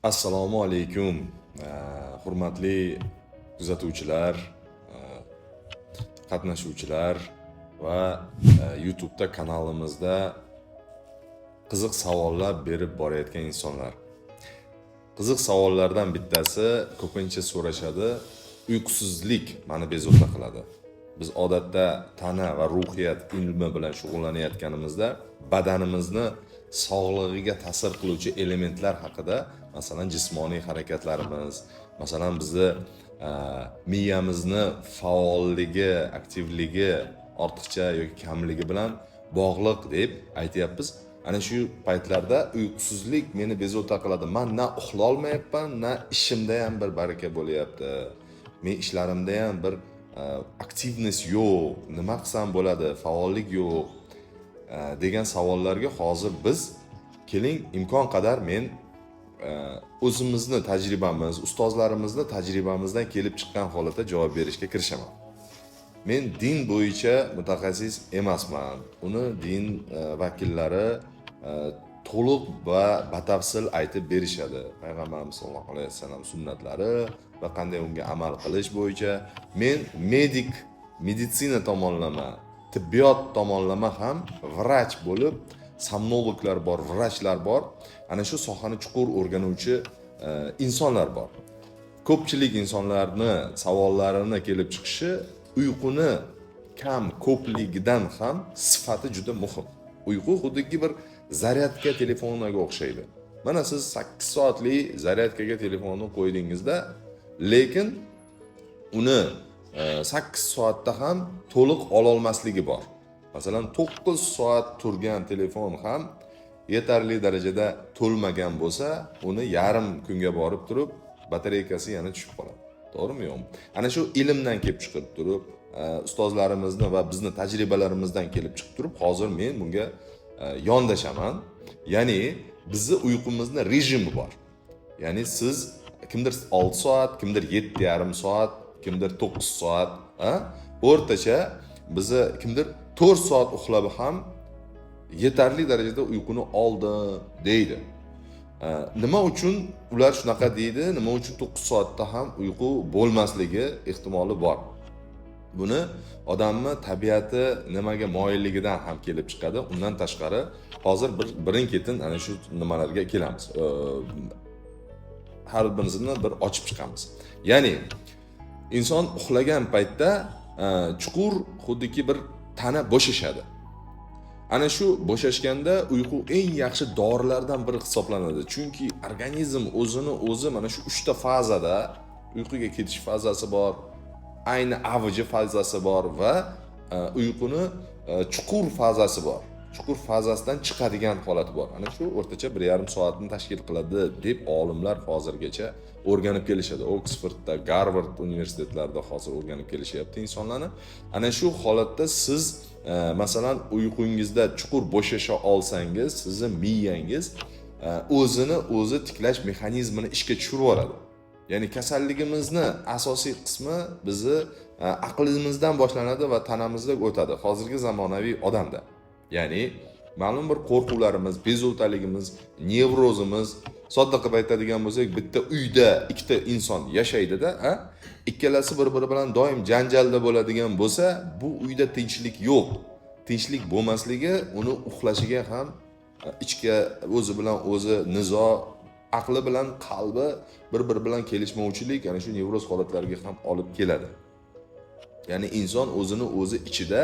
Assalomu alaykum, hurmatli kuzatuvchilar, qatnashuvchilar va YouTube'da kanalimizda qiziq savollar berib borayotgan insonlar. Qiziq savollardan bittasi ko'pincha so'rashadi, uyqusizlik meni bezovta qiladi. Biz odatda tana va ruhiyat ilmi bilan shug'ullanayotganimizda badanimizni sog'lig'iga ta'sir qiluvchi elementlar haqida, masalan jismoniy harakatlarimiz, masalan bizni miyamizni faolligi, aktivligi ortiqcha yoki kamligi bilan bog'liq deb aytyapmiz. Ana shu paytlarda uyqusizlik meni bezovta qiladi. Men na uxlolmayapman, na ishimda ham bir baraka bo'lyapti. Men ishlarimda ham bir aktivность yo'q, nima qilsam bo'ladi, faollik yo'q degan savollarga hozir biz keling imkon qadar men o'zimizni tajribamiz, ustozlarimizni tajribamizdan kelib chiqqan holatda javob berishga kirishaman. Men din bo'yicha mutaxassis emasman. Uni din vakillari to'liq va batafsil aytib berishadi. Payg'ambarimiz sollallohu alayhi vasallam sunnatlari va qanday unga amal qilish bo'yicha. Men meditsina tomonlama, tibbiyot tomonlama ham vrach bo'lib, somnologlar bor, vrachlar bor. Ana shu sohani chuqur o'rganuvchi insonlar bor. Ko'pchilik insonlarni savollarini kelib chiqishi uyquni kam ko'pligidan ham sifati juda muhim. Uyqu xuddiki bir zaryadka telefonaga o'xshaydi. Mana siz 8 soatlik zaryadkaga telefonni qo'ydingizda, lekin uni 8 soatda ham to'liq ola olmasligi bor. Masalan 9 soat turgan telefon ham yetarli darajada to'lmagan bo'lsa, uni yarim kunga borib turib batareykasi yana tushib qoladi. To'g'rimi yo'qmi? Ana shu ilmdan kelib chiqib turib, ustozlarimizni va bizni tajribalarimizdan kelib chiqib turib, hozir men bunga yondashaman. Ya'ni bizni uyqumizni rejimi bor. Ya'ni siz kimdir 6 soat, kimdir 7,5 soat, kimdir 9 soat, o'rtacha bizni kimdir 4 soat uxlab ham yetarli darajada uyquni oldi deydi. Nima uchun ular shunaqa deydi? Nima uchun 9 soatda ham uyqu bo'lmasligi ehtimoli bor? Buni odamning tabiati nimaga moyilligidan ham kelib chiqadi. Undan tashqari hozir birin-ketin ana shu nimalarga kelamiz. Har birini bir ochib chiqamiz. Ya'ni inson uxlagan paytda chuqur xuddiki bir tana bo'shashadi. Ana shu bo'shashganda uyqu eng yaxshi dorilardan biri hisoblanadi. Chunki organizm o'zi mana shu 3 ta fazada, uyquga ketish fazasi bor, ayni avji fazasi bor va uyquni chuqur fazasi bor. Chuqur fazasidan chiqadigan holat bor. Ana shu o'rtacha 1,5 soatni tashkil qiladi deb olimlar hozirgacha o'rganib kelishadi. Oksfordda, Garvard universitetlarida hozir o'rganib kelishyapti insonlarni. Ana shu holatda siz masalan uyqungizda chuqur bo'shasha olsangiz, sizning miyangiz o'zi tiklash mexanizmini ishga tushirib yuboradi. Ya'ni kasalligimizni asosiy qismi bizni aqlimizdan boshlanadi va tanamizda o'tadi. Hozirgi zamonaviy odamda. Ya'ni ma'lum bir qo'rquvlarimiz, bezovtaligimiz, nevrozimiz, sodda qilib aytadigan bo'lsak, bitta uyda ikkita inson yashaydi-da, ikkalasi bir-biri bilan doim janjalda bo'ladigan bo'lsa, bu uyda tinchlik yo'q. Tinchlik bo'lmasligi uni uxlashiga ham ichki o'zi bilan o'zi nizo, aqli bilan qalbi bir-biri bilan kelishmovchilik ana shu nevroz holatlariga ham olib keladi. Ya'ni inson o'zi ichida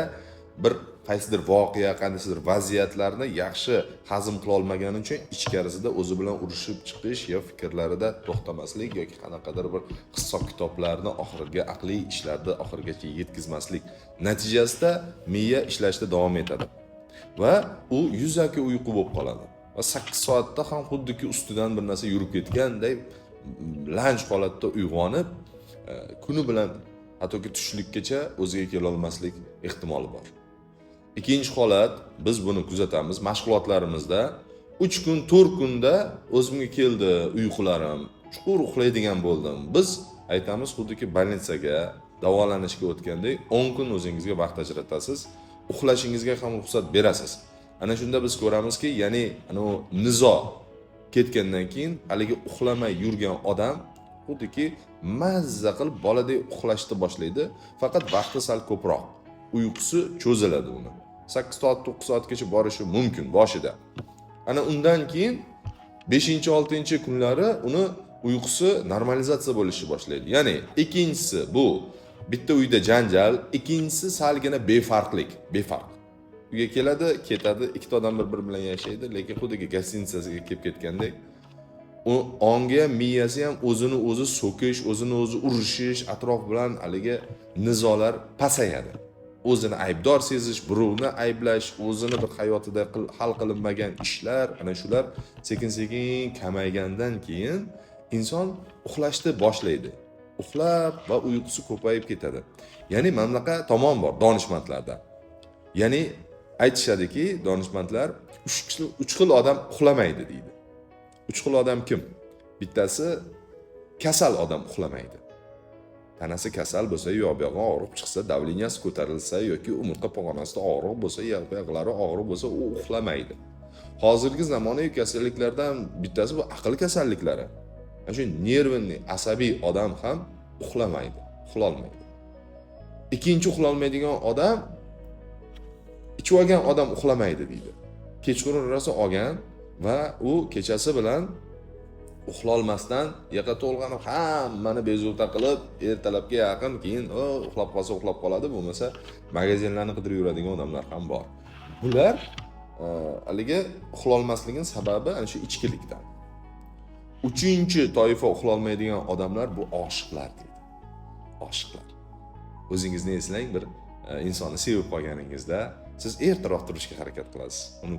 bir qaysidir voqea, qandaydir vaziyatlarni yaxshi hazm qila olmagani uchun ichkarisida o'zi bilan urushib chiqish yo fikrlarida to'xtamaslik yoki qanaqadir bir hisob-kitoblarni oxiriga, aqliy ishlarni oxirigacha yetkazmaslik natijasida miya ishlashda davom etadi. Va u yuzaki uyqu bo'lib qoladi. Va 8 soatda ham xuddiki ustidan bir narsa yurib ketganday lanj holatda uyg'onib, kuni bilan hattoki tushlikkacha o'ziga kela olmaslik ehtimoli bor. Ikkinchi holat, biz buni kuzatamiz mashg'ulotlarimizda 3 kun, 4 kunda o'zimga keldi uyqularim, chuqur uxlaydigan bo'ldim. Biz aytamiz xuddiki больницаga davolanishga o'tgandek 10 kun o'zingizga vaqt ajratasiz, uxlashingizga ham ruxsat berasiz. Ana shunda biz ko'ramizki, ya'ni nizo ketgandan keyin haligi uxlamay yurgan odam xuddiki mazza qilib boladek uxlashni boshlaydi, faqat vaqti sal ko'proq. Uyqusi cho'ziladi uni. 8 soat, 9 soatgacha borishi mumkin boshida. Ana undan keyin 5-6 kunlari uni uyqusi normalizatsiya bo'lishni boshlaydi. Ya'ni ikkinchisi bu bitta uyda janjal, ikkinchisi salgina befarqlik. Uyga keladi, ketadi, ikkita odam bir-biri bilan yashaydi, lekin xuddiki gostinitsasiga kelib ketgandek, u ongi ham, miyasi ham o'zini o'zi so'kish, o'zini o'zi urishish, atrof bilan haligi nizolar pasayadi. O'zini aybdor sezish, birovni ayblash, o'zini bir hayotida hal qilinmagan ishlar, ana shular sekin-sekin kamaygandan keyin inson uxlashni boshlaydi. Uxlab va uyqusi ko'payib ketadi. Ya'ni mamlaqa tomon bor donishmandlarda. Ya'ni aytishadiki, donishmandlar 3 xil odam uxlamaydi deydi. 3 xil odam kim? Bittasi kasal odam uxlamaydi. Tanasi kasal bo'lsa, yo'q-yo'g'i og'riq chiqsa, davleniyasi ko'tarilsa yoki umurtqa pog'onasida og'riq bo'lsa, yo'q-yo'qlari og'riq bo'lsa, u uxlamaydi. Hozirgi zamonaviy kasalliklardan bittasi bu aql kasalliklari. Ana shu nervni, asabiy odam ham uxlamaydi, uxlolmaydi. Ikkinchi uxlolmaydigan odam ichib olgan odam uxlamaydi deydi. Kechqurun rosa olgan va u kechasi bilan uxlolmasdan yaqa to'lg'anib hammani bezovta qilib, ertalabga yaqin keyin uxlab qolsa uxlab qoladi, bo'lmasa magazinlarni qidirib yuradigan odamlar ham bor. Bular haligi uxlolmasligining sababi ana shu ichkilikdan. Uchinchi toifa uxlolmaydigan odamlar bu oshiqlar deydi. Oshiqlar. O'zingizni eslang, bir insonni sevib qolganingizda siz ertaroq turishga harakat qilasiz, uni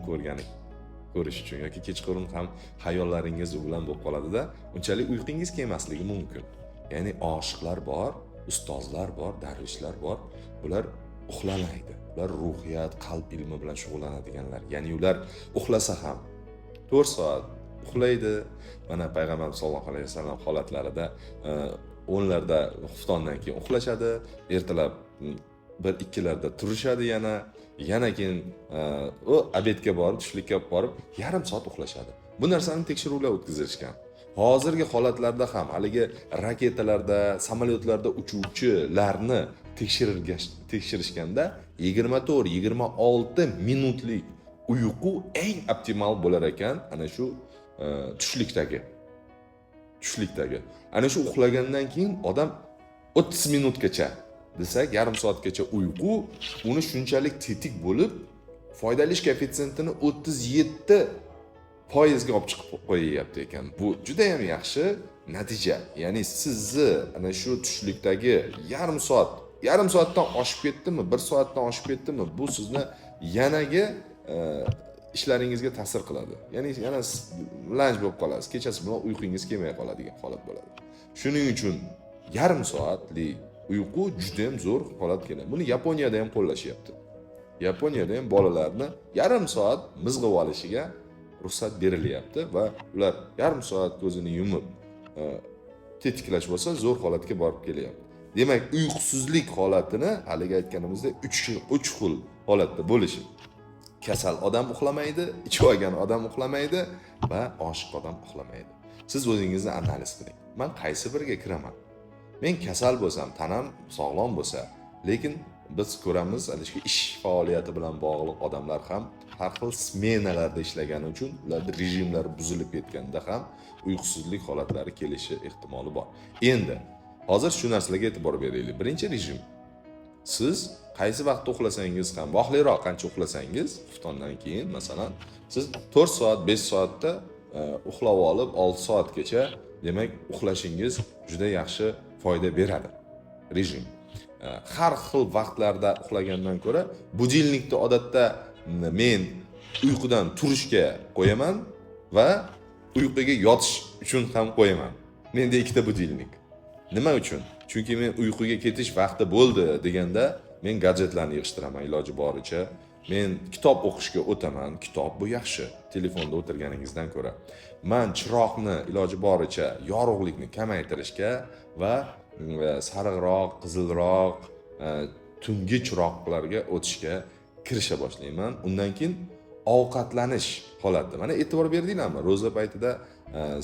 ko'rish uchun yoki kechqurun ham hayollaringiz u bilan bo'lib qoladi-da, unchalik uyqungiz kelmasligi mumkin. Ya'ni oshiqlar bor, ustozlar bor, darvishlar bor. Bular uxlamaydi. Ular ruhiyat, qalb ilmi bilan shug'ullanadiganlar. Ya'ni ular uxlasa ham 4 soat uxlaydi. Mana payg'ambar sollallohu alayhi vasallam holatlarida o'nlarda xuftondan keyin uxlashadi, ertalab 1-2larda turishadi yana keyin obedga borib, tushlikka borib yarim soat uxlashadi. Bu narsani tekshiruvlar o'tkazishgan. Hozirgi holatlarda ham haligi raketalarda, samolyotlarda uchuvchilarni tekshirishganda 24-26 minutlik uyqu eng optimal bo'lar ekan, ana shu tushlikdagi. Ana shu uxlagandan keyin odam 30 minutgacha desak, yarim soatgacha uyqu uni shunchalik tetik bo'lib, foydalish koeffitsiyentini 37% ga olib chiqib qo'yayapti ekan. Bu juda ham yaxshi natija. Ya'ni sizni ana shu tushlikdagi yarim soatdan oshib ketdimi, 1 soatdan oshib ketdimi, bu sizni yanagi ishlaringizga ta'sir qiladi. Ya'ni yana lanj bo'lib qolasiz. Kechasi bilan uyqungiz kelmay qoladigan holat bo'ladi. Shuning uchun yarim soatli uyqu juda ham zo'r holat keladi. Buni Yaponiyada ham qo'llashyapti. Yaponiyada ham bolalarni yarim soat mizg'ib olishiga ruxsat berilyapti va ular yarim soat ko'zini yumib tetiklash bo'lsa zo'r holatga borib kelyapti. Demak, uyqusizlik holatini haliga aytganimizda 3 xil holatda bo'lishi. Kasal odam uxlamaydi, ichib olgan odam uxlamaydi va oshiq odam uxlamaydi. Siz o'zingizni analiz qiling. Men qaysi biriga kiraman? Men kasal bo'lsam, tanam sog'lom bo'lsa, lekin biz ko'ramiz, shu ish faoliyati bilan bog'liq odamlar ham har xil smenalarda ishlagani uchun ularning rejimlari buzilib ketganda ham uyqusizlik holatlari kelishi ehtimoli bor. Endi hozir shu narsalarga e'tibor beraylik. Birinchi rejim. Siz qaysi vaqtda uxlasangiz ham, vaqtliroq qancha uxlasangiz, xuftondan keyin masalan, siz 4 soat, 5 soatda uxlab olib 6 soatgacha, demak, uxlashingiz juda yaxshi foyda beradi. Rejim. Har xil vaqtlarda uxlagandan ko'ra, budilnikni odatda men uyqudan turishga qo'yaman va uyquga yotish uchun ham qo'yaman. Menda ikkita budilnik. Nima uchun? Chunki men uyquga ketish vaqti bo'ldi deganda men gadjetlarni yig'ishtiraman iloji boricha. Men kitob o'qishga o'taman. Kitob bu yaxshi, telefonda o'tirganingizdan ko'ra. Men chiroqni iloji boricha yorug'likni kamaytirishga va sariqroq, qizilroq, tungi chiroqlarga o'tishga kirisha boshlayman. Undan keyin ovqatlanish holati. Mana e'tibor berdinglarmi? Ro'za paytida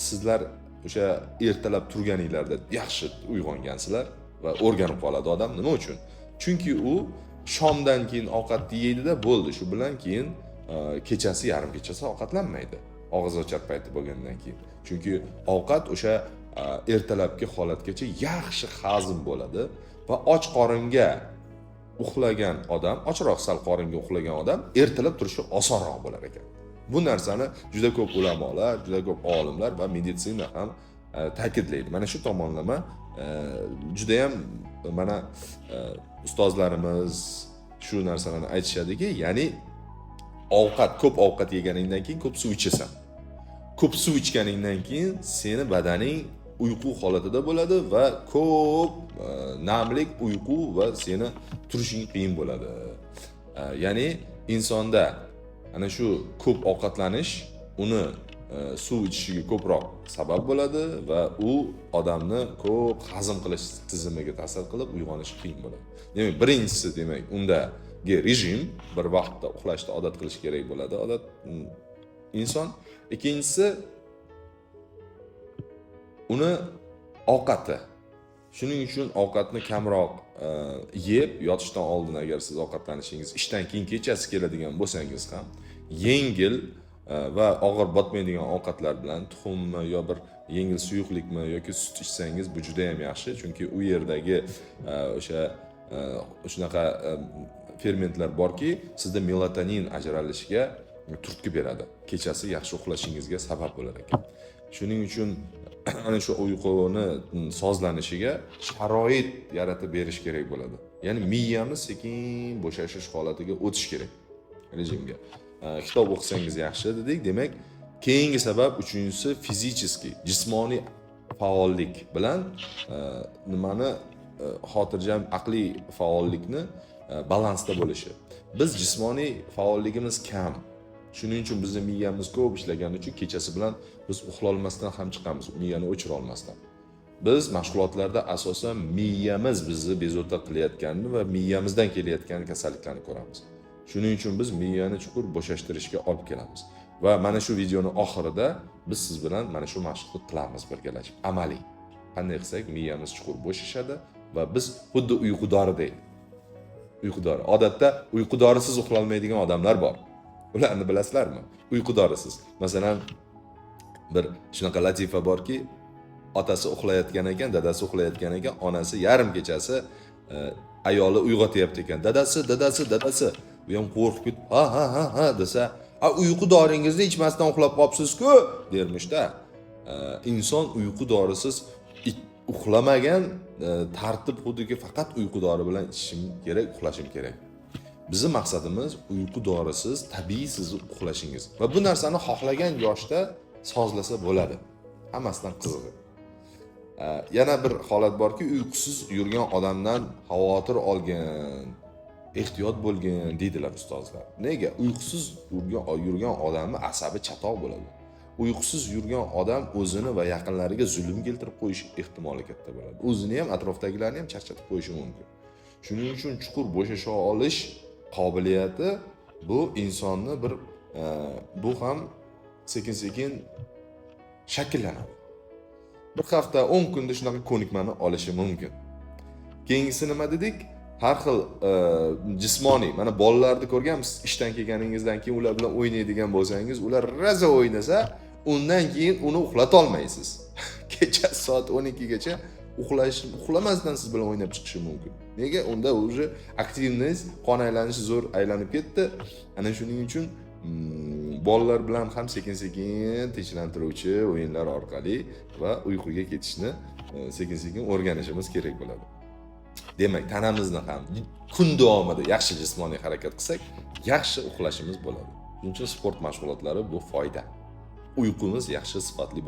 sizlar o'sha ertalab turganinglarda yaxshi uyg'ongansizlar va o'rganib qoladi odam. Nima uchun? Chunki u shomdan keyin ovqat yeydi-da, bo'ldi. Shu bilan keyin kechasi, yarim kechasi ovqatlanmaydi. Og'iz ochar payti bo'lgandan keyin. Chunki ovqat o'sha ertalabki holatgacha yaxshi hazm bo'ladi va och qoringa uxlagan odam, ochroq sal qoringa uxlagan odam ertalab turishi osonroq bo'lar ekan. Bu narsani juda ko'p ulamolar, juda ko'p olimlar va meditsina ham ta'kidlaydi. Mana shu tomonlama juda ham mana ustozlarimiz shu narsalarni aytishadiki, ya'ni ko'p ovqat yeganingdan keyin ko'p suv ichasan. Ko'p suv ichganingdan keyin seni badaning uyqu holatida bo'ladi va ko'p namlik uyqu va seni turishing qiyin bo'ladi. Ya'ni insonda ana shu ko'p ovqatlanish uni suv ichishiga ko'proq sabab bo'ladi va u odamni ko'p hazm qilish tizimiga ta'sir qilib uyg'onishi qiyin bo'ladi. Demak, birinchisi demak undagi rejim, bir vaqtda uxlashni odat qilish kerak bo'ladi. Odat inson. Ikkinchisi uni ovqati. Shuning uchun ovqatni kamroq yeb yotishdan oldin agar siz ovqatlanishingiz ishdan keyin kechasi keladigan bo'lsangiz ham yengil va og'ir botmaydigan ovqatlar bilan tuxummi yo bir yengil suyuqlikmi yoki sut ichsangiz bu juda ham yaxshi, chunki u yerdagi shunaqa fermentlar borki, sizda melatonin ajralishiga turtki beradi. Kechasi yaxshi uxlashingizga sabab bo'lar ekan. Shuning uchun ana shu uyquni sozlanishiga sharoit yaratib berish kerak bo'ladi. Ya'ni miyamiz sekin bo'shashish holatiga o'tish kerak rejimga. Kitob o'qisangiz yaxshi dedik. Demak, keyingi sabab uchinchisi fizikiy, jismoniy faollik bilan nimani xotirjam aqliy faollikni balansda bo'lishi. Biz jismoniy faolligimiz kam. Shuning uchun bizning miyamiz ko'p ishlagani uchun kechasi bilan biz uxlolmasdan ham chiqamiz, miyani o'chira olmasdan. Biz mashg'ulotlarda asosan miyamiz bizni bezovta qilayotganini va miyamizdan kelayotgan kasalliklarni ko'ramiz. Shuning uchun biz miyani chuqur bo'shashtirishga olib kelamiz. Va mana shu videoni oxirida biz siz bilan mana shu mashqni qilamiz birgalashib. Amaliy. Qanday qilsak miyamiz chuqur bo'shashadi va biz xuddi uyqudordek. Uyqudori. Odatda uyqudorisiz uxlolmaydigan odamlar bor. Ularni bilasizlarmi? Uyqudorisiz. Masalan, bir shunaqa latifa borki, otasi uxlayotgan ekan, dadasi uxlayotgan ekan, onasi yarim kechasi ayoli uyg'otyapti ekan. Dadasi. Bu ham qo'rqib ketib, ha desa, uyqu doringizni ichmasdan uxlab qolibsiz-ku, dermish-da. Inson uyqu dorisiz uxlamagan, tartib xuddiki faqat uyqu dori bilan ichishim kerak, uxlashim kerak. Bizning maqsadimiz uyqu dorisiz tabiiy sizni uxlashingiz. Va bu narsani xohlagan yoshda sozlasa bo'ladi. Hammasidan qizig'i. Yana bir holat borki, uyqusiz yurgan odamdan xavotir olgan, ehtiyot bo'lgin deydilar ustozlar. Nega? Uyqusiz yurgan odamning asabi chatoq bo'ladi. Uyqusiz yurgan odam o'zini va yaqinlariga zulm keltirib qo'yish ehtimoli katta bo'ladi. O'zini ham, atrofdagilarni ham charchatib qo'yishi mumkin. Shuning uchun chuqur bo'shasha olish qobiliyati bu insonni bir bu ham sekin-sekin shakllanadi. Bir hafta 10 kunda shunaqa ko'nikmani olishi mumkin. Keyingisi nima dedik? Har xil jismoniy, mana bolalarni ko'rganmisiz? Ishdan kelganingizdan keyin ular bilan o'ynaydigan bo'lsangiz, ular raza o'ynasa, undan keyin uni uxlata olmaysiz. Kecha soat 12 gacha uxlamasdan siz bilan o'ynab chiqishi mumkin. Nega? Unda уже aktivность, qon aylanishi zo'r aylanib ketdi. Ana shuning uchun bolalar bilan ham sekin-sekin tinchlantiruvchi o'yinlar orqali va uyquga ketishni sekin-sekin o'rganishimiz kerak bo'ladi. Demak, tanamizni ham kun davomida yaxshi jismoniy harakat qilsak, yaxshi uxlashimiz bo'ladi. Shuning uchun sport mashg'ulotlari bu foyda. Uyqumiz yaxshi sifatli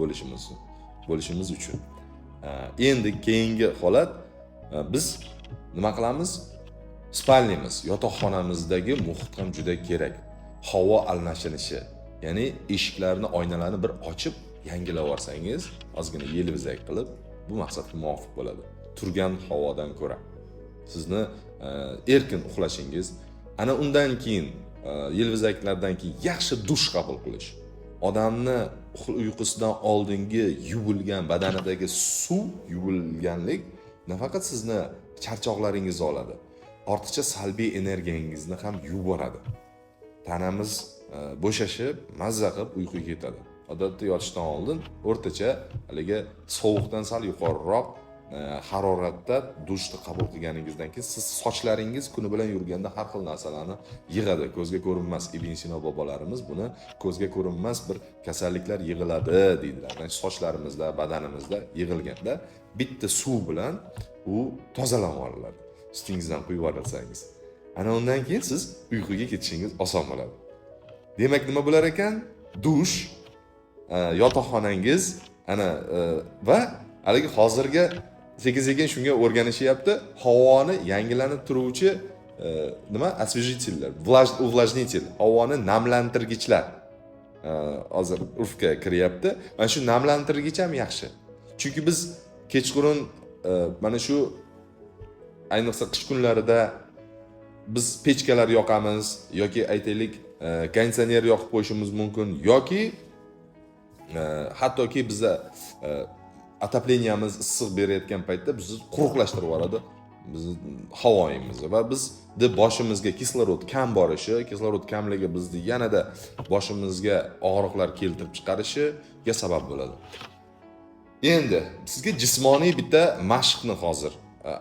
bo'lishimiz uchun. Endi keyingi holat biz nima qilamiz? Spalnimiz, yotoqxonamizdagi muhit ham juda kerak. Havo almashinishi, ya'ni eshiklarni, oynalarni bir ochib, yangilab olsangiz, ozgina yelvizak qilib, bu maqsadga muvofiq bo'ladi. Turgan havodan ko'ra sizni erkin uxlashingiz, ana undan keyin yilvizaklardan keyin yaxshi dush qabul qilish. Odamni uyqusidan oldingi yuvilgan badanidagi suv yuvilganlik nafaqat sizni charchoqlaringizni oladi, ortiqcha salbiy energiyangizni ham yuboradi. Tanamiz bo'shashib, mazza qilib uyquga ketadi. Odatda yotishdan oldin o'rtacha haligi sovuqdan sal yuqoriroq haroratda dushni qabul qilganingizdan keyin siz sochlaringiz kuni bilan yurganda har xil narsalarni yig'adi. Ko'zga ko'rinmas Ibn Sino bobolarimiz buni ko'zga ko'rinmas bir kasalliklar yig'iladi deydilar. Ya'ni sochlarimizda, badanimizda yig'ilganda bitta suv bilan u tozalanib olinadi. Ustingizdan quyib yuborsangiz. Ana undan keyin siz uyquga ketishingiz oson bo'ladi. Demak, nima bo'lar ekan? Dush, yotoqxonangiz va haligi hozirgi sekin shunga o'rganishyapti. Havoni yangilanib turuvchi nima? Освежителlar, увлажнитель, havoni namlantirgichlar hozir urfga kiryapti. Mana shu namlantirgich ham yaxshi. Chunki biz kechqurun mana shu ayniqsa qish kunlarida biz pechkalar yoqamiz yoki aytaylik konditsioner yoqib qo'yishimiz mumkin yoki hattoki bizda otopleniyamiz issiq berayotgan paytda bizni quruqlashtirib yuboradi bizni havoyimizni va bizni boshimizga kislorod kam borishi, kislorod kamligi bizni yanada boshimizga og'riqlar keltirib chiqarishiga sabab bo'ladi. Endi sizga jismoniy bitta mashqni hozir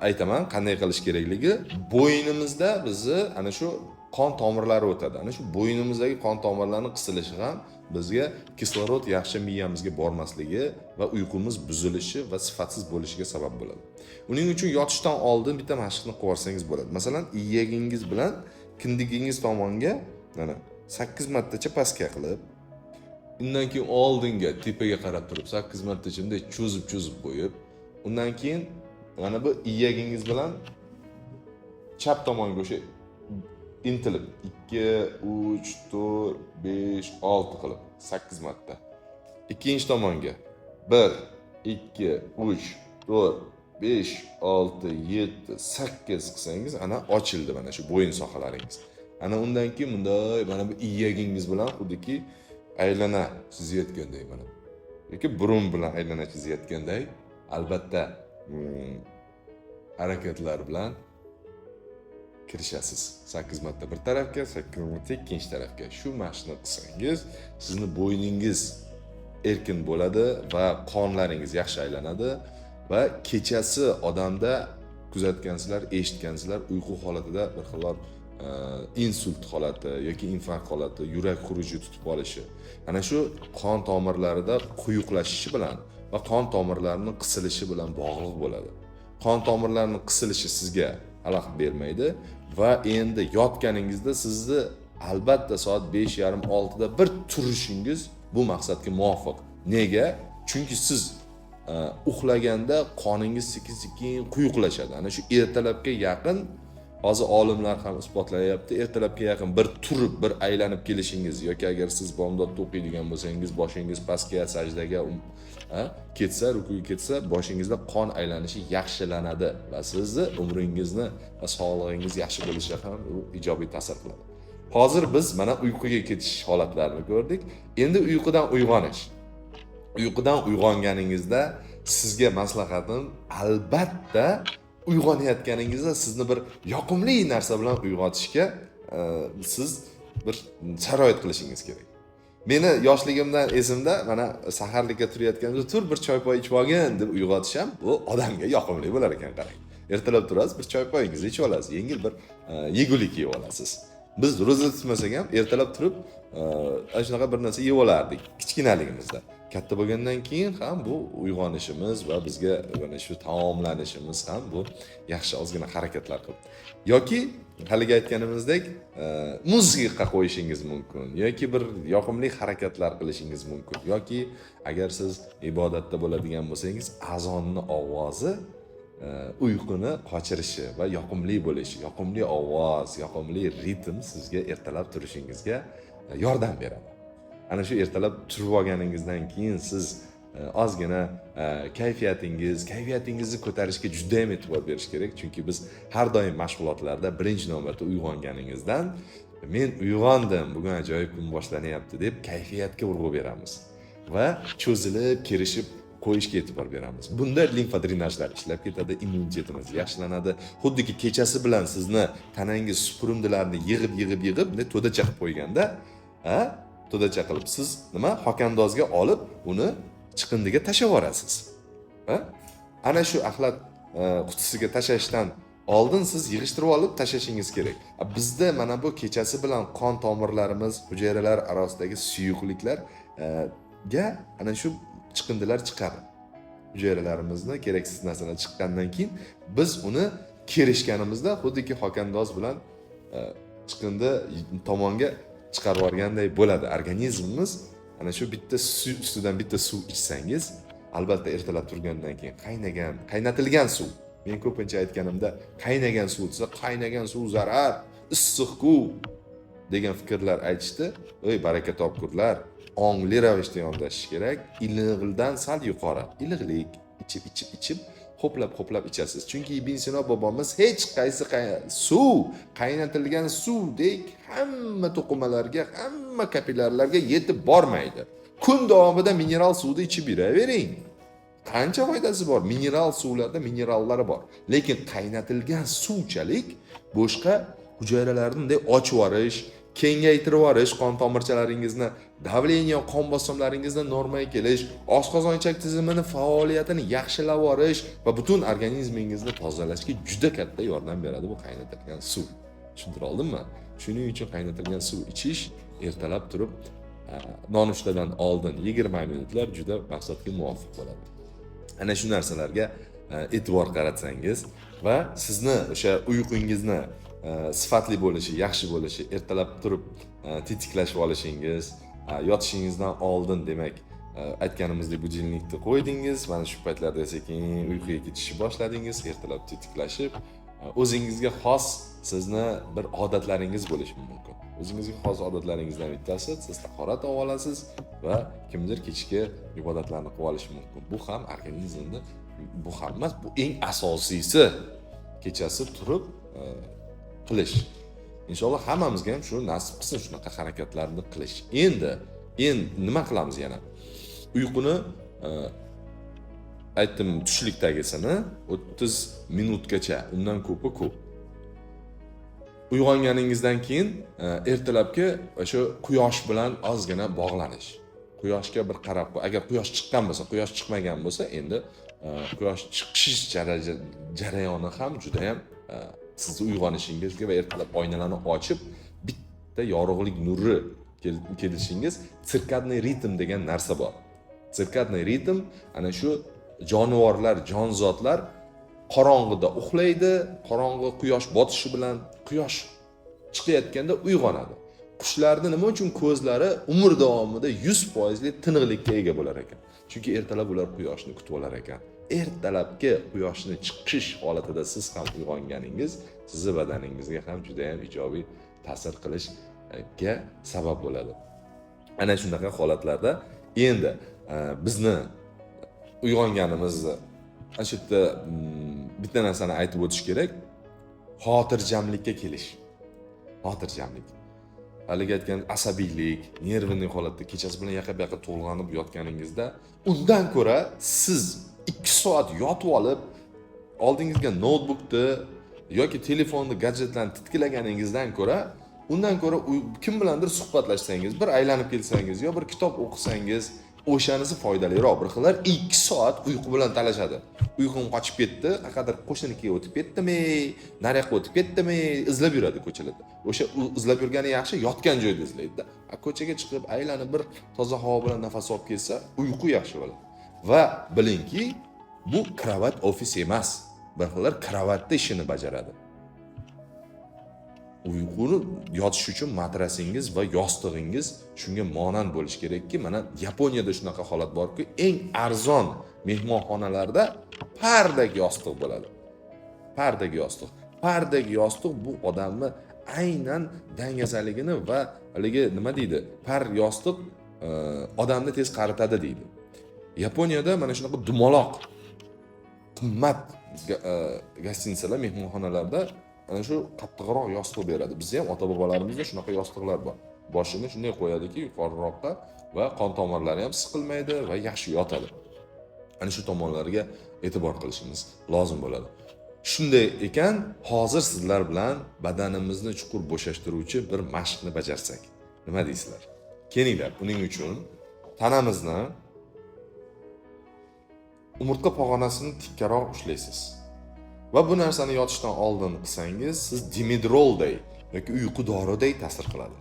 aytaman, qanday qilish kerakligi. Bo'ynimizda bizni ana shu qon tomirlari o'tadi. Ana shu bo'ynimizdagi qon tomirlarning qisilishi ham bizga kislorod yaxshi miyamizga bormasligi va uyqumiz buzilishi va sifatsiz bo'lishiga sabab bo'ladi. Uning uchun yotishdan oldin bitta mashqni qilib olsangiz bo'ladi. Masalan, iyagingiz bilan kindigingiz tomonga mana 8 martacha pastga qilib, undan keyin oldinga tepaga qarab turib 8 martacha bunday cho'zib qo'yib, undan keyin mana bu iyagingiz bilan chap tomonga o'sha intilib 2, 3, 4, 5, 6 qilib 8 marta. Ikkinchi tomonga 1, 2, 3, 4, 5, 6, 7, 8 qilsangiz ana ochildi mana shu bo'yin sohalaringiz. Ana undan keyin bunday mana bu iyagingiz bilan xuddiki aylana chizayotganday mana. Yoki burun bilan aylana chizayotganday albatta harakatlar bilan kirishasiz. 8 marta bir tarafga, 8 marta ikkinchi tarafga. Shu mashqni qilsangiz, sizni bo'yningiz erkin bo'ladi va qonlaringiz yaxshi aylanadi va kechasi odamda kuzatgansizlar, eshitgansizlar uyqu holatida bir xillar insult holati yoki infarkt holati, yurak xuruji tutib olishi. Ana shu qon tomirlarida quyuqlashishi bilan va qon tomirlarining qisilishi bilan bog'liq bo'ladi. Qon tomirlarining qisilishi sizga xalaqit bermaydi va endi yotganingizda sizni albatta soat 5:30-6 da bir turishingiz bu maqsadga muvofiq. Nega? Chunki siz uxlaganda qoningiz sekin-sekin quyuqlashadi. Ana shu ertalabga yaqin hozir olimlar ham isbotlayapti. Ertalabga yaqin bir turib, bir aylanib kelishingiz yoki agar siz bomdodda o'qiydigan bo'lsangiz, boshingiz pastga, sajdaga ketsa, rukuga ketsa, boshingizda qon aylanishi yaxshilanadi va sizni umringizni va sog'lig'ingiz yaxshi bo'lishiga ham u ijobiy ta'sir qiladi. Hozir biz mana uyquga ketish holatlarini ko'rdik. Endi uyqudan uyg'onish. Uyqudan uyg'onganingizda sizga maslahatim albatta uyg'onayotganingizda sizni bir yoqimli narsa bilan uyg'otishga siz bir sharoit qilishingiz kerak. Meni yoshligimdan esimda mana saharlikka turayotganimda tur bir choy-poy ichib olgin deb uyg'otisham bu odamga yoqimli bo'lar ekan, qarang. Ertalab turasiz, bir choy-poyingizni ichib olasiz, yengil bir yegulik yeb olasiz. Biz ro'za tutmasak ham ertalab turib shunaqa bir narsa yeb olardik kichkinaligimizda. Katta bo'lgandan keyin ham bu uyg'onishimiz va bizga mana shu taomlanishimiz ham bu yaxshi ozgina harakatlar qilib yoki haliga aytganimizdek muzika qo'yishingiz mumkin yoki bir yoqimli harakatlar qilishingiz mumkin yoki agar siz ibodatda bo'ladigan bo'lsangiz azonni ovozi uyquni qochirishi va yoqimli bo'lishi, yoqimli ovoz, yoqimli ritm sizga ertalab turishingizga yordam beradi. Ana shu ertalab turib olganingizdan keyin siz ozgina kayfiyatingizni ko'tarishga juda ham e'tibor berish kerak, chunki biz har doim mashg'ulotlarda birinchi navbatda uyg'onganingizdan Men uyg'ondim, bugun ajoyib kun boshlanyapti deb kayfiyatga urg'u beramiz va cho'zilib, kirishib qo'yishga e'tibor beramiz. Bunda limfa drenajlar ishlab ketadi, immunitetimiz yaxshilanadi. Xuddiki kechasi bilan sizni tanangiz supurumdilarni yig'ib to'dacha qilib qo'yganda, to'dacha qilib siz nima hokandozga olib uni chiqindiga tashlab yuborasiz. Ana shu axlat qutisiga tashlashdan oldin siz yig'ishtirib olib tashlashingiz kerak. Bizda mana bu kechasi bilan qon tomirlarimiz, hujayralar orasidagi suyuqliklarga ana shu chiqindilar chiqadi. Hujayralarimizni keraksiz narsalar chiqqandan keyin biz uni kerishganimizda xuddiki hokandoz bilan chiqindi tomonga chiqarib yuborganday bo'ladi. Organizmimiz ana shu bitta suv ustidan bitta suv ichsangiz, albatta ertalab turgandan keyin qaynatilgan suv. Men ko'pincha aytganimda qaynagan suv desa, qaynagan suv zarar, issiq-ku degan fikrlar aytishdi. Ey baraka topkurlar, ongli ravishda yondashish kerak. Iliqdan sal yuqori. Iliqlik ichib ho'plab ichasiz. Chunki Ibn Sino bobomiz hech qaysi suv, qaynatilgan suvdek hamma to'qimalarga, hamma kapillarlarga yetib bormaydi. Kun davomida mineral suvni ichib yuravering. Qancha foydasi bor? Mineral suvlarda minerallari bor. Lekin qaynatilgan suvchalik boshqa hujayralarni ochib yuborish, kengaytirib yuborish, qon tomirchalaringizni, davleniya, qon bosimlaringizni normaga kelish, oshqozonchak tizimini faoliyatini yaxshilab yuborish va butun organizmingizni tozalashga juda katta yordam beradi bu qaynatilgan suv. Tushuntira oldimmi? Shuning uchun qaynatilgan suv ichish ertalab turib nonushtadan oldin 20 minutlar juda maqsadga muvofiq bo'ladi. Ana shu narsalarga e'tibor qaratsangiz va sizni o'sha uyqungizni sifatli bo'lishi, yaxshi bo'lishi, ertalab turib tetiklashib olishingiz, yotishingizdan oldin demak aytganimizdek budilnikni qo'ydingiz, mana shu paytlarda sekin uyquga ketishni boshladingiz, ertalab tetiklashib, o'zingizga xos sizni bir odatlaringiz bo'lishi mumkin. O'zingizga xos odatlaringizdan bittasi siz tahorat olib olasiz va kimdir kechki ibodatlarni qilib olishi mumkin. Bu ham organizmni, bu ham emas, bu eng asosiysi kechasi turib qilish. Inshaalloh hammamizga ham shu nasib qilsin shunaqa harakatlarni qilish. Endi nima qilamiz yana? Uyquni aytdim, tushlikdagisini 30 minutgacha, undan ko'pi ko'p. Uyg'onganingizdan keyin ertalabki o'sha quyosh bilan ozgina bog'lanish. Quyoshga bir qarab, agar quyosh chiqqan bo'lsa, quyosh chiqmagan bo'lsa, endi quyosh chiqish jarayoni ham juda ham sizni uyg'onishingizga va ertalab oynalarni ochib bitta yorug'lik nuri kelishingiz, sirkadniy ritm degan narsa bor. Sirkadniy ritm ana shu jonivorlar, jonzotlar qorong'ida uxlaydi, qorong'i quyosh botishi bilan quyosh chiqayotganda uyg'onadi. Qushlarning nima uchun ko'zlari umr davomida 100% tiniqlikka ega bo'lar ekan? Chunki ertalab ular quyoshni kutib olar ekan. Ertalabki quyoshni chiqish holatida siz ham uyg'onganingiz, sizni badaningizga ham juda ham ijobiy ta'sir qilishga sabab bo'ladi. Ana shunaqa holatlarda endi bizni uyg'onganimizni ana shu yerda bitta narsani aytib o'tish kerak. Xotirjamlikka kelish. Xotirjamlik. Haligi aytgan asabiylik, nervli holatda kechasi bilan yaqa-baqa to'lg'anib yotganingizda, undan ko'ra siz 2 soat yotib olib, oldingizga notebookni yoki telefonni, gadjetlarni titkilaganingizdan ko'ra, undan ko'ra kim bilandir suhbatlashsangiz, bir aylanib kelsangiz, yo bir kitob o'qisangiz, o'shanisi foydaliroq. Bir xillar 2 soat uyqu bilan talashadi. Uyqum qochib ketdi, qaqadir qo'shnikiga o'tib ketdimi, nariyoqqa o'tib ketdimi, izlab yuradi ko'chalarda. O'sha izlab yurgani yaxshi, yotgan joyda izlaydi-da. Ko'chaga chiqib, aylanib bir toza havo bilan nafas olib ketsa, uyqu yaxshi bo'ladi. Va bilingki, bu kravat ofis emas. Bir xillar kravatda ishini bajaradi. Uyquni yotish uchun matrasingiz va yostig'ingiz shunga monand bo'lish kerakki, mana Yaponiyada shunaqa holat borki, eng arzon mehmonxonalarda pardagi yostiq bo'ladi. Pardagi yostiq. Pardagi yostiq bu odamni aynan dangasaligini va haligi nima deydi? Par yostiq odamni tez qaritadi deydi. Yaponiyada mana shunaqa dumaloq qimmat gostinitsalar, mehmonxonalarda ana shu qattiqroq yostiq beradi. Bizda ham ota-bobolarimizda shunaqa yostiqlar bor. Boshini shunday qo'yadiki yuqoriroqqa va qon tomirlari ham siqilmaydi va yaxshi yotadi. Ana shu tomonlarga e'tibor qilishimiz lozim bo'ladi. Shunday ekan, hozir sizlar bilan badanimizni chuqur bo'shashtiruvchi bir mashqni bajarsak, nima deysizlar? Kelinglar, buning uchun tanamizni umurtqa pog'onasini tikkaroq ushlaysiz. Va bu narsani yotishdan oldin qilsangiz, siz dimidrolday yoki uyqu doriday ta'sir qiladi.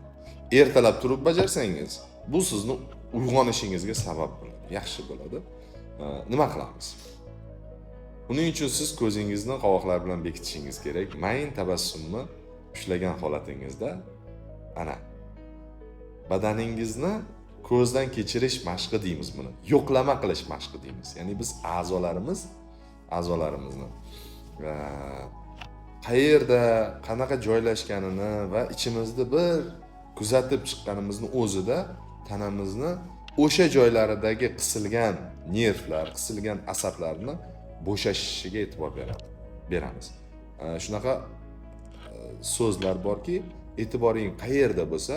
Ertalab turib bajarsangiz, bu sizni uyg'onishingizga sabab bo'ladi, yaxshi bo'ladi. Nima qilamiz? Buning uchun siz ko'zingizni qovoqlar bilan bekitishingiz kerak. Mayin tabassumni ushlagan holatingizda ana badaningizni ko'zdan kechirish mashqi deymiz buni. Yo'qlama qilish mashqi deymiz. Ya'ni biz a'zolarimizni qayerda, qanaqa joylashganini va ichimizda bir kuzatib chiqqanimizni o'zida tanamizni o'sha joylaridagi qisilgan nervlar, qisilgan asablarni bo'shashishiga e'tibor beramiz. Shunaqa so'zlar borki, e'tiboring qayerda bo'lsa,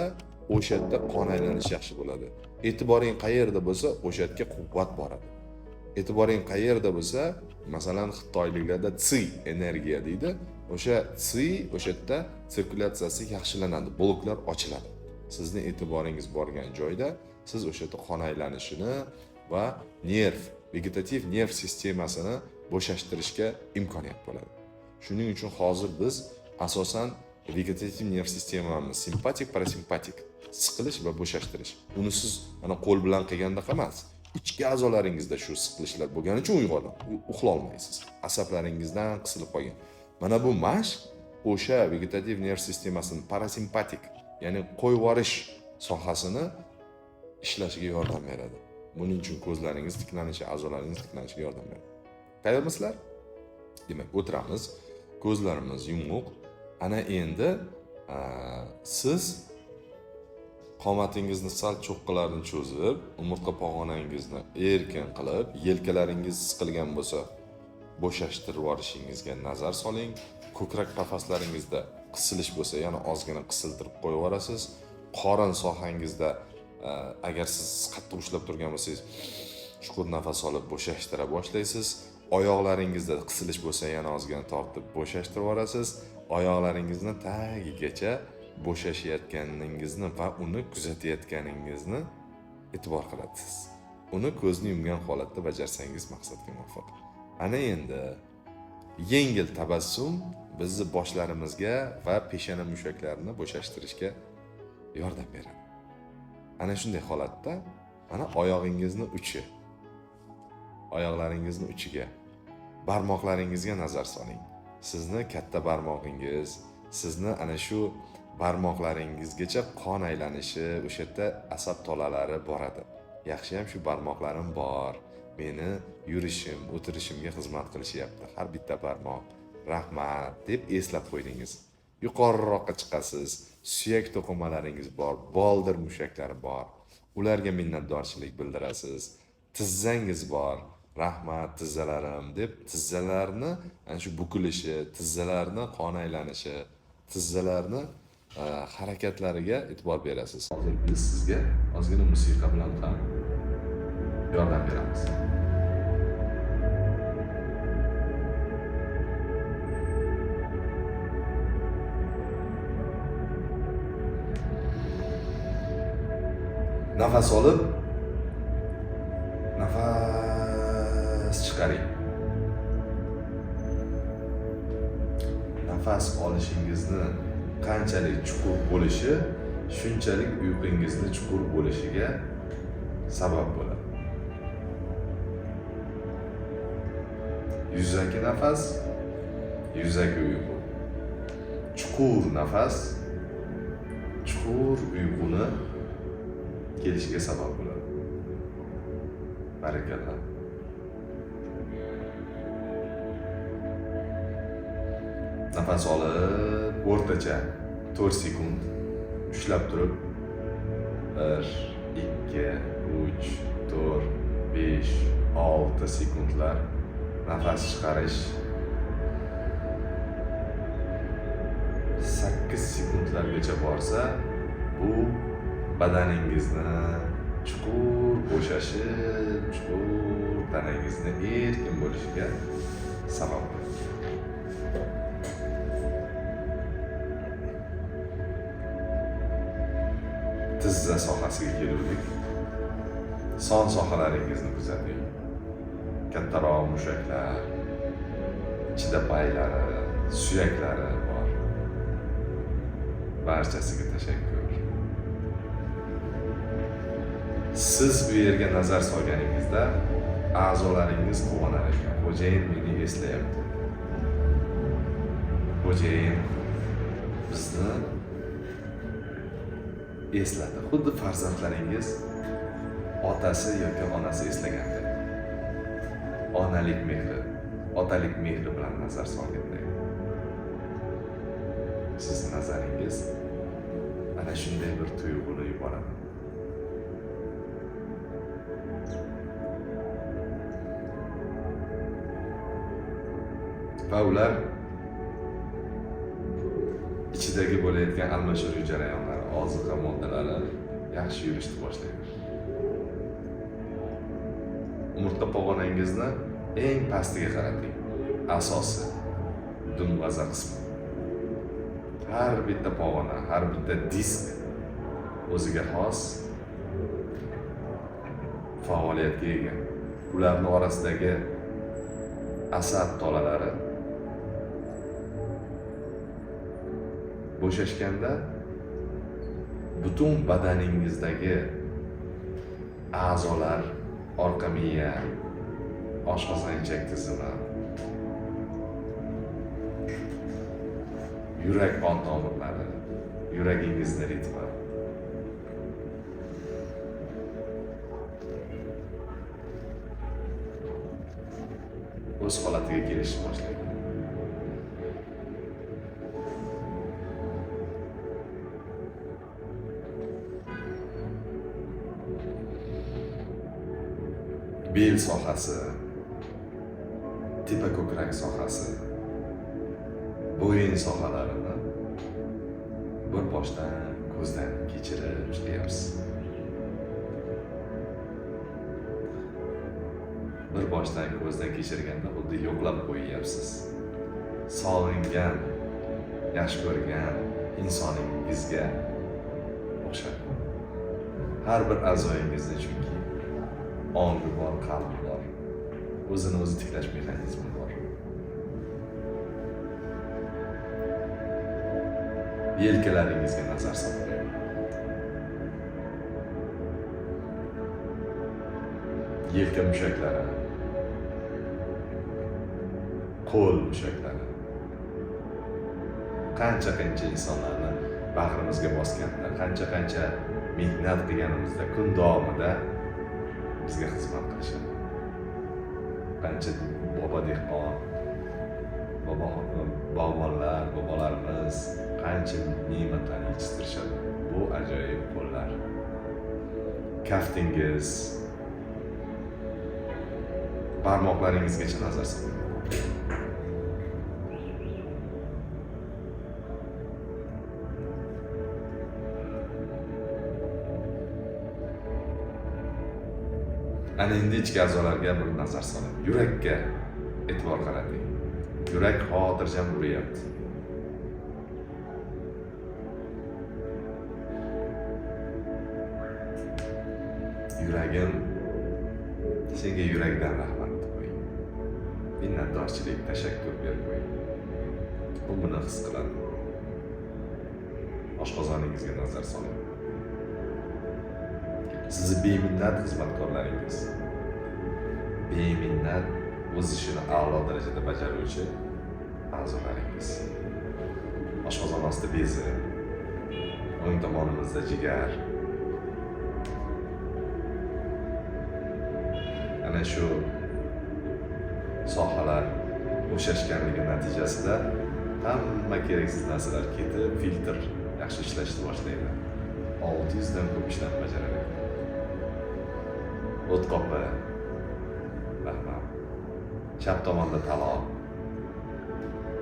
o'sha yerda qon aylanishi yaxshi bo'ladi. E'tiboring qayerda bo'lsa, o'sha yerga quvvat boradi. E'tiboring qayerda bo'lsa, masalan, xitoyliklarda tsi energiya deydi. O'sha tsi o'sha yerda sirkulyatsiyasi yaxshilanadi, bloklar ochiladi. Sizning e'tiboringiz borgan joyda siz o'sha yerda qon aylanishini va vegetativ nerv sistemasini bo'shashtirishga imkoniyat bo'ladi. Shuning uchun hozir biz asosan vegetativ nerv sistemamiz simpatik, parasimpatik siqilish va bo'shashtirish. Uni siz mana qo'l bilan qilganda emas, ichki a'zolaringizda shu siqilishlar bo'lgani uchun uxla olmaysiz. Asablaringizdan qisilib qolgan. Mana bu mashq o'sha vegetativ nerv sistemasini parasimpatik, ya'ni qo'yvorish sohasini ishlashiga yordam beradi. Buning uchun ko'zlaringiz tiklanishi, a'zolaringiz tiklanishiga yordam beradi. Tayyormisizlar? Demak, o'tiramiz, ko'zlarimiz yumuq. Ana endi siz qomatingizni sal cho'qqalarini cho'zib, umurtqa pog'onangizni erkin qilib, yelkalaringiz siqilgan bo'lsa, bo'shashtirib olishingizga nazar soling. Ko'krak qafaslaringizda qisilish bo'lsa, yana ozgina qisiltirib qo'yib yuborasiz. Qorin sohangizda agar siz qattiq ushlab turgan bo'lsangiz, chuqur nafas olib bo'shashtira boshlaysiz. Oyoqlaringizda qisilish bo'lsa, yana ozgina tortib bo'shashtirib yuborasiz. Oyoqlaringizni tagigacha bo'shashayotganingizni va uni kuzatayotganingizni e'tibor qilasiz. Uni ko'zni yumgan holatda bajarsangiz maqsadga muvofiq. Ana endi yengil tabassum bizni boshlarimizga va peshana mushaklarini bo'shashtirishga yordam beradi. Ana shunday holatda mana oyoqlaringizni uchiga, barmoqlaringizga nazar soling. Sizni katta barmog'ingiz, sizni ana shu barmoqlaringizgacha qon aylanishi, o'sha yerda asab tolalari boradi. Yaxshi ham shu barmoqlarim bor. Meni yurishim, o'tirishimga xizmat qilishyapti. Har bitta barmoq. Rahmat deb eslab qo'ydingiz. Yuqoriroqqa chiqasiz. Suyak to'qimalaringiz bor, boldir mushaklari bor. Ularga minnatdorchilik bildirasiz. Tizzangiz bor. Rahmat tizzalarim deb tizzalarni ana shu bukilishi, tizzalarni qon aylanishi, tizzalarni harakatlariga e'tibor berasiz. Hozir biz sizga ozgina musiqa bilan ham yordam beramiz. Nafas olib, nafas chiqaring. Nafas olishingizni qanchalik chuqur bo'lishi, shunchalik uyqungizni chuqur bo'lishiga sabab bo'ladi. Yuzaki nafas, yuzaki uyqu. Chuqur nafas, chuqur uyquni kelishiga sabab bo'ladi. Barakallah. Nafas olib, o'rtacha 4 sekund ushlab turib 1, 2, 3, 4, 5, 6 sekundlar nafas chiqarish. 8 sekundlargacha borsa, bu badaningizni chuqur bo'shashib, chuqur tanangizni erkin bo'lishiga sabab bo'ladi. Tizza sohasiga keluvdik. Son sohalaringizni kuzating. Kattaroq mushaklar, ichida paylari, suyaklari bor. Barchasiga tashakkur. Siz bu yerga nazar solganingizda a'zolaringiz quvonar ekan. Xo'jayin meni eslayapti. Xo'jayin bizni esladi. Xuddi farzandlaringiz otasi yoki onasi eslaganda. Onalik mehri, otalik mehri bilan nazar solganda. Siz nazaringiz ana shunday bir tuyg'uni yuboradi. Va ular ichidagi bo'layotgan almashinuv jarayonlari, oziqa moddalari yaxshi yurishni boshlaydi. Umurtqa pog'onangizni eng pastiga qarating. Asosi dumbaza qismi. Har bitta pog'ona, har bitta disk o'ziga xos faoliyatga ega. Ularning orasidagi asab tolalari bo'shashganda butun badaningizdagi a'zolar, orqa miya, oshqozon-ichak tizimi, yurak qon tomirlari, yuragingizning ritmi, o'z holatiga kelishni boshlaydi. Bel sohasi, tepa ko'krak sohasi, bo'yin sohalarini bir boshdan ko'zdan kechirib ishlayapsiz. Bir boshdan ko'zdan kechirganda xuddi yo'qlab qo'yyapsiz. Sog'ingan, yaxshi ko'rgan insoningizga o'xshab. Har bir a'zoyingizni chunki ongi bor, qalbi bor. O'zini o'zi tiklash mexanizmi bor. Yelkalaringizga nazar soling. Yelka mushaklari, qo'l mushaklari. Qancha insonlarni bag'rimizga bosganda, qancha mehnat qilganimizda, kun davomida bizga xizmat qilishadi. Qancha bobo dehqon, bog'bonlar, bobolarimiz qancha ne'matlarni yetishtirishadi. Bu ajoyib qo'llar. Kaftingiz, barmoqlaringizgacha nazar soling. Ana endi ichki a'zolarga bir nazar soling. Yurakka e'tibor qarating. Yurak xotirjam uryapti. Yuragim, senga yurakdan rahmat deb qo'ying. Minnatdorchilik, tashakkur berib qo'ying. U buni his qiladi. Oshqozoningizga nazar soling. Sizni beminnat xizmatkorlaringiz, beminnat o'z ishini a'lo darajada bajaruvchi a'zolaringiz. Oshqozon osti bezi, o'ng tomonimizda jigar. Ana shu sohalar bo'shashganligi natijasida hamma keraksiz narsalar ketib, filtr yaxshi ishlashni boshlaydi. 600 dan ko'p ishlarni bajaradi. O't qopi, rahmat. Chap tomonda taloq,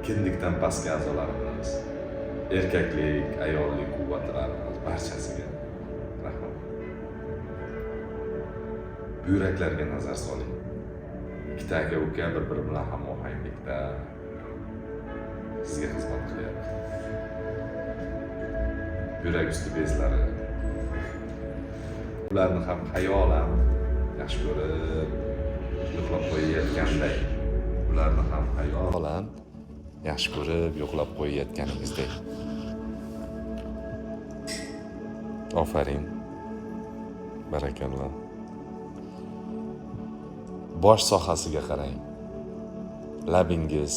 kindikdan pastki a'zolarimiz, erkaklik, ayollik quvvatlarimiz barchasiga rahmat. Buyraklarga nazar soling. Ikkita aka-uka bir-biri bilan hamohanglikda sizga xizmat qilyapti. Yurak usti bezlari. Ularni ham xayolan yaxshi ko'rib, yo'qlab qo'yayotganday. Ularni ham xayolan yaxshi ko'rib, yo'qlab qo'yayotganingizdek. Ofarin. Barakalloh. Bosh sohasiga qarang. Labingiz,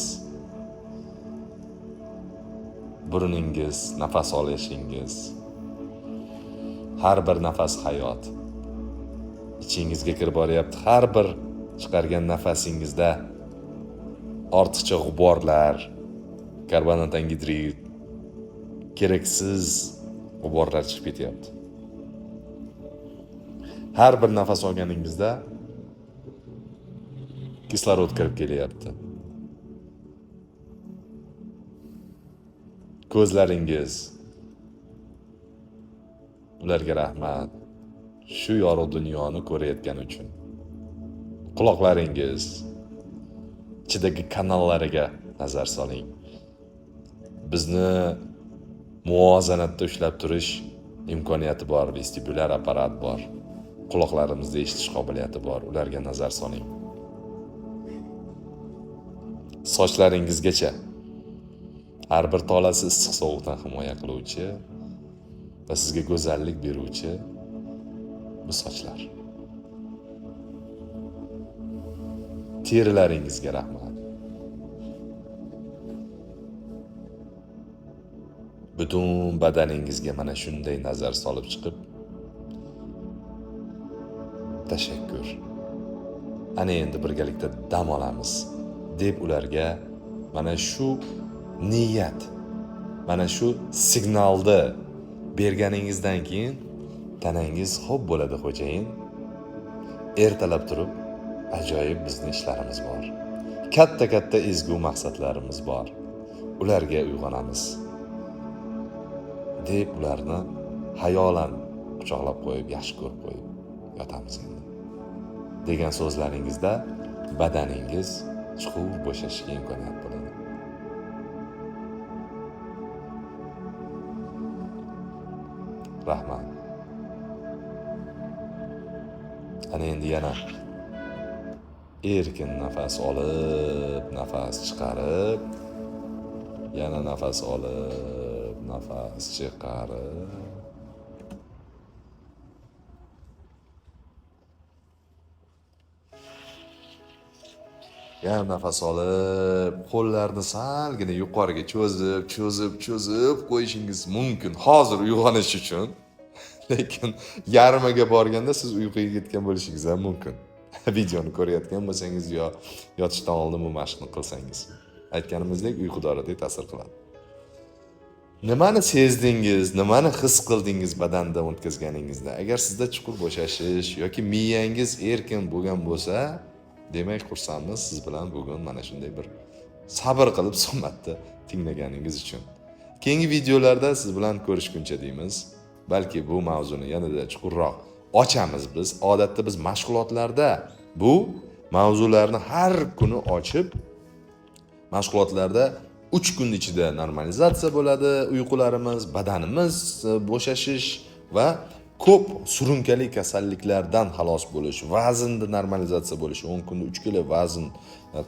burningiz, nafas olishingiz. Har bir nafas hayot. Ichingizga kirib boryapti. Har bir chiqargan nafasingizda ortiqcha g'uborlar, karbonat angidrid, keraksiz g'uborlar chiqib ketyapti. Har bir nafas olganingizda kislorod kirib kelyapti. Ko'zlaringiz, ularga rahmat. Shu yorug' dunyoni ko'rayotgani uchun. Quloqlaringiz, ichidagi kanallariga nazar soling. Bizni muvozanatda ushlab turish imkoniyati bor, vestibulyar apparat bor. Quloqlarimizda eshitish qobiliyati bor, ularga nazar soling. Sochlaringizgacha har bir tolasi issiq sovuqdan himoya qiluvchi va sizga go'zallik beruvchi bu sochlar. Terilaringizga rahmat. Butun badaningizga mana shunday nazar solib chiqib, tashakkur. Ana endi birgalikda dam olamiz deb ularga mana shu niyat, mana shu signalni berganingizdan keyin tanangiz xo'p bo'ladi xo'jayin. Ertalab turib ajoyib bizning ishlarimiz bor. Katta ezgu maqsadlarimiz bor. Ularga uyg'onamiz. Deb ularni hayolan quchoqlab qo'yib, yaxshi ko'rib qo'yib yotamiz endi. Degan so'zlaringizda badaningiz chuqur bo'shashiga imkoniyat bo'ladi. Rahmat. Ana endi yana erkin nafas olib, nafas chiqarib, yana nafas olib, nafas chiqarib. Yana nafas olib, qo'llarni salgina yuqoriga cho'zib qo'yishingiz mumkin hozir uyg'onish uchun. Lekin yarmiga borganda siz uyquga ketgan bo'lishingiz ham mumkin. Videoni ko'rayotgan bo'lsangiz yo yotishdan oldin bu mashqni qilsangiz. Aytganimizdek uyqudoridek ta'sir qiladi. Nimani sezdingiz, nimani his qildingiz badanda o'tkazganingizda? Agar sizda chuqur bo'shashish yoki miyangiz erkin bo'lgan bo'lsa, demak xursandmiz siz bilan bugun mana shunday bir sabr qilib suhbatni tinglaganingiz uchun. Keyingi videolarda siz bilan ko'rishguncha deymiz. Balki bu mavzuni yanada chuqurroq ochamiz biz. Odatda biz mashg'ulotlarda bu mavzularni har kuni ochib, mashg'ulotlarda 3 kun ichida normalizatsiya bo'ladi, uyqularimiz, badanimiz bo'shashish va ko'p surunkali kasalliklardan xalos bo'lish, vaznni normalizatsiya bo'lishi, 10 kunda 3 kilo vazn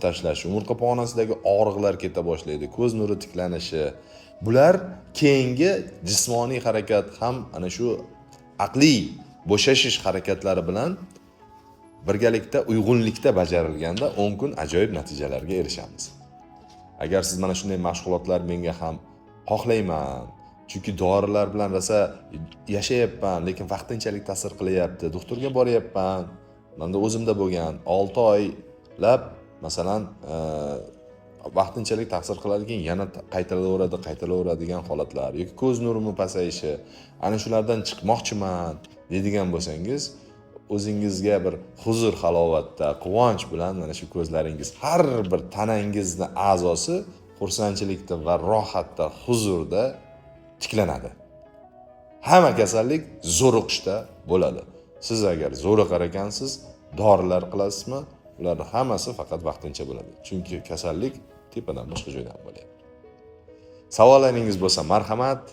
tashlash, umurtqa pog'onasidagi og'riqlar keta boshlaydi, ko'z nuri tiklanishi. Bular keyingi jismoniy harakat ham ana shu aqliy bo'shashish harakatlari bilan birgalikda uyg'unlikda bajarilganda 10 kun ajoyib natijalarga erishamiz. Agar siz mana shunday mashg'ulotlar menga ham xohlayman, chunki dorilar bilan rosa yashayapman, lekin vaqtinchalik ta'sir qilyapti, doktorga boryapman. Menda o'zimda bo'lgan 6 oylab masalan vaqtinchalik ta'sir qiladi, keyin yana qaytaraveradigan holatlar yoki ko'z nurimni pasayishi, ana shulardan chiqmoqchiman deydigan bo'lsangiz, o'zingizga bir huzur, halovatda, quvonch bilan mana shu ko'zlaringiz, har bir tanangizni a'zosi xursandchilikda va rohatda, huzurda tiklanadi. Hamma kasallik zo'riqishda bo'ladi. Siz agar zo'riqar ekansiz, dorilar qilasizmi, ularning hammasi faqat vaqtincha bo'ladi. Chunki kasallik tepadan boshqa joydan bo'lyapti. Savollaringiz bo'lsa marhamat.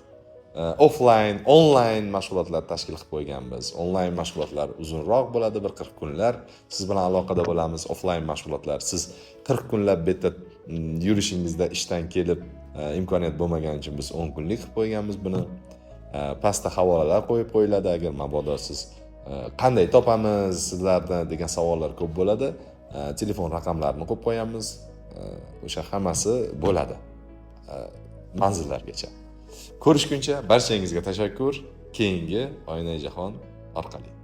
Offline, online mashg'ulotlar tashkil qilib qo'yganmiz. Online mashg'ulotlar uzunroq bo'ladi, bir 40 kunlar. Siz bilan aloqada bo'lamiz. Offline mashg'ulotlar siz 40 kunlab bu yerda yurishingizda ishdan kelib imkoniyat bo'lmagani uchun biz 10 kunlik qilib qo'yganmiz buni. Pastda havolalar qo'yib qo'yiladi agar mabodo siz qanday topamiz sizlarni degan savollar ko'p bo'ladi. Telefon raqamlarini qo'yib qo'yamiz. O'sha hammasi bo'ladi. Manzillargacha. Ko'rishguncha barchangizga tashakkur. Keyingi Oynai jahon orqali